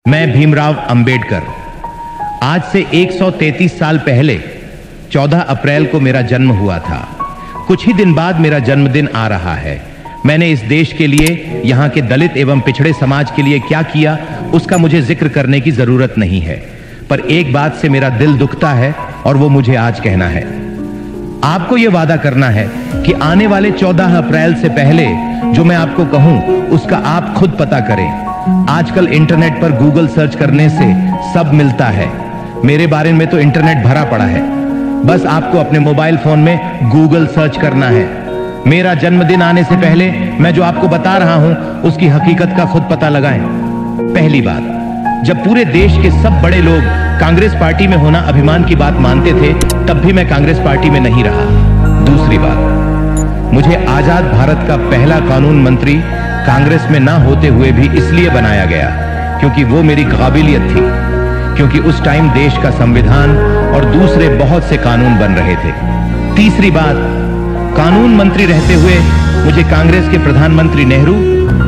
मैं भीमराव अंबेडकर। आज से 133 साल पहले 14 अप्रैल को मेरा जन्म हुआ था। कुछ ही दिन बाद मेरा जन्मदिन आ रहा है। मैंने इस देश के लिए, यहाँ के दलित एवं पिछड़े समाज के लिए क्या किया, उसका मुझे जिक्र करने की जरूरत नहीं है। पर एक बात से मेरा दिल दुखता है और वो मुझे आज कहना है। आपको यह वादा करना है कि आने वाले 14 अप्रैल से पहले जो मैं आपको कहूं उसका आप खुद पता करें। आजकल इंटरनेट पर गूगल सर्च करने से सब मिलता है। मेरे बारे में तो इंटरनेट भरा पड़ा है। बस आपको अपने मोबाइल फोन में गूगल सर्च करना है। मेरा जन्मदिन आने से पहले मैं जो आपको बता रहा हूं उसकी हकीकत का खुद पता लगाएं। पहली बात, जब पूरे देश के सब बड़े लोग कांग्रेस पार्टी में होना अभिमान की बात मानते थे, तब भी मैं कांग्रेस पार्टी में नहीं रहा। दूसरी बात, मुझे आजाद भारत का पहला कानून मंत्री कांग्रेस में ना होते हुए भी इसलिए बनाया गया क्योंकि वो मेरी काबिलियत थी, क्योंकि उस टाइम देश का संविधान और दूसरे बहुत से कानून बन रहे थे। तीसरी बात, कानून मंत्री रहते हुए मुझे कांग्रेस के प्रधानमंत्री नेहरू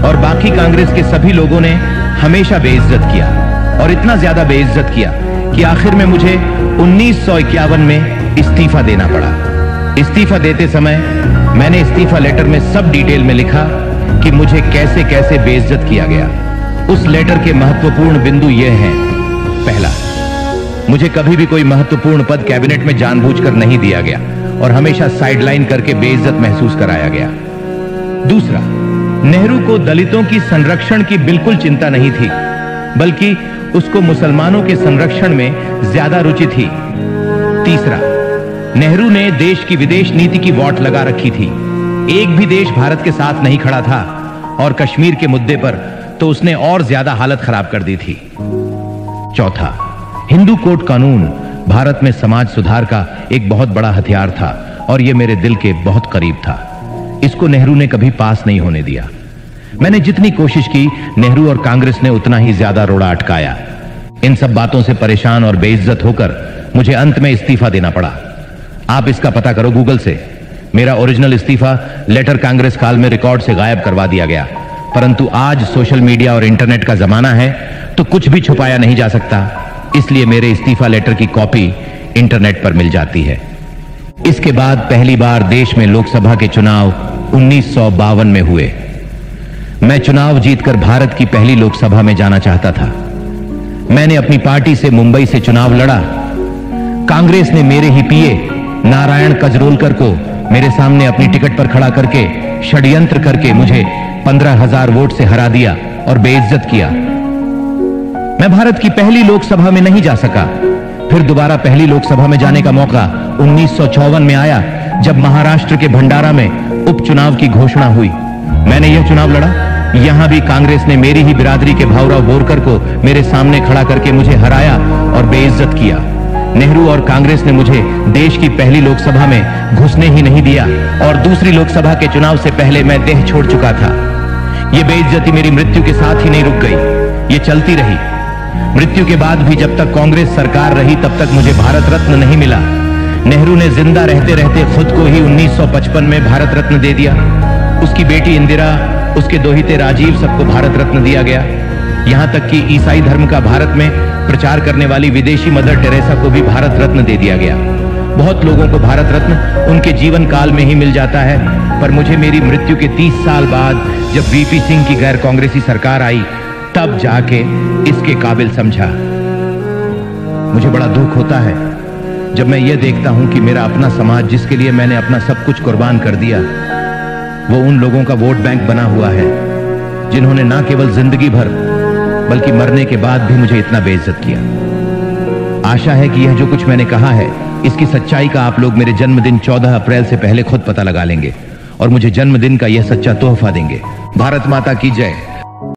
और बाकी कांग्रेस के सभी लोगों ने हमेशा बेइज्जत किया, और इतना ज्यादा बेइज्जत किया कि आखिर में मुझे 1951 में इस्तीफा देना पड़ा। इस्तीफा देते समय मैंने इस्तीफा लेटर में सब डिटेल में लिखा कि मुझे कैसे कैसे बेइज्जत किया गया। उस लेटर के महत्वपूर्ण बिंदु ये हैं। पहला, मुझे कभी भी कोई महत्वपूर्ण पद कैबिनेट में जानबूझकर नहीं दिया गया और हमेशा साइडलाइन करके बेइज्जत महसूस कराया गया। दूसरा, नेहरू को दलितों की संरक्षण की बिल्कुल चिंता नहीं थी, बल्कि उसको मुसलमानों के संरक्षण में ज्यादा रुचि थी। तीसरा, नेहरू ने देश की विदेश नीति की वॉट लगा रखी थी। एक भी देश भारत के साथ नहीं खड़ा था, और कश्मीर के मुद्दे पर तो उसने और ज्यादा हालत खराब कर दी थी। चौथा, हिंदू कोड कानून भारत में समाज सुधार का एक बहुत बड़ा हथियार था और यह मेरे दिल के बहुत करीब था। इसको नेहरू ने कभी पास नहीं होने दिया। मैंने जितनी कोशिश की, नेहरू और कांग्रेस ने उतना ही ज्यादा रोड़ा अटकाया। इन सब बातों से परेशान और बेइज्जत होकर मुझे अंत में इस्तीफा देना पड़ा। आप इसका पता करो गूगल से। मेरा ओरिजिनल इस्तीफा लेटर कांग्रेस काल में रिकॉर्ड से गायब करवा दिया गया, परंतु आज सोशल मीडिया और इंटरनेट का जमाना है तो कुछ भी छुपाया नहीं जा सकता। इसलिए मेरे इस्तीफा लेटर की कॉपी इंटरनेट पर मिल जाती है। इसके बाद पहली बार देश में लोकसभा के चुनाव 1952 में हुए। मैं चुनाव जीतकर भारत की पहली लोकसभा में जाना चाहता था। मैंने अपनी पार्टी से मुंबई से चुनाव लड़ा। कांग्रेस ने मेरे ही पीए नारायण कजरोलकर को मेरे सामने अपनी टिकट पर खड़ा करके षड्यंत्र करके मुझे 15,000 वोट से हरा दिया और बेइज्जत किया। मैं भारत की पहली लोकसभा में नहीं जा सका। फिर दोबारा पहली लोकसभा में जाने का मौका 1954 में आया, जब महाराष्ट्र के भंडारा में उपचुनाव की घोषणा हुई। मैंने यह चुनाव लड़ा। यहां भी कांग्रेस ने मेरी ही बिरादरी के भाऊराव बोरकर को मेरे सामने खड़ा करके मुझे हराया और बेइज्जत किया। नेहरू और कांग्रेस ने मुझे देश की पहली लोकसभा में घुसने ही नहीं दिया, और दूसरी लोकसभा के चुनाव से पहले मैं देह छोड़ चुका था। यह बेइज्जती मेरी मृत्यु के साथ ही नहीं रुक गई, ये चलती रही। मृत्यु के बाद भी जब तक कांग्रेस सरकार रही तब तक मुझे भारत रत्न नहीं मिला। नेहरू ने जिंदा रहते रहते खुद को ही 1955 में भारत रत्न दे दिया। उसकी बेटी इंदिरा, उसके दोहिते राजीव, सबको भारत रत्न दिया गया। यहां तक कि ईसाई धर्म का भारत में प्रचार करने वाली विदेशी मदर टेरेसा को भी भारत रत्न दे दिया गया। बहुत लोगों को भारत रत्न उनके जीवन काल में ही मिल जाता है, पर मुझे मेरी मृत्यु के 30 साल बाद जब वीपी सिंह की गैर कांग्रेसी सरकार आई, तब जाके इसके काबिल समझा। मुझे बड़ा दुख होता है जब मैं ये देखता हूं कि मेरा अपना समाज, जिसके लिए मैंने अपना सब कुछ कुर्बान कर दिया, वो उन लोगों का वोट बैंक बना हुआ है जिन्होंने ना केवल जिंदगी भर बल्कि मरने के बाद भी मुझे इतना बेइज्जत किया। आशा है कि यह जो कुछ मैंने कहा है, इसकी सच्चाई का आप लोग मेरे जन्मदिन 14 अप्रैल से पहले खुद पता लगा लेंगे और मुझे जन्मदिन का यह सच्चा तोहफा देंगे। भारत माता की जय।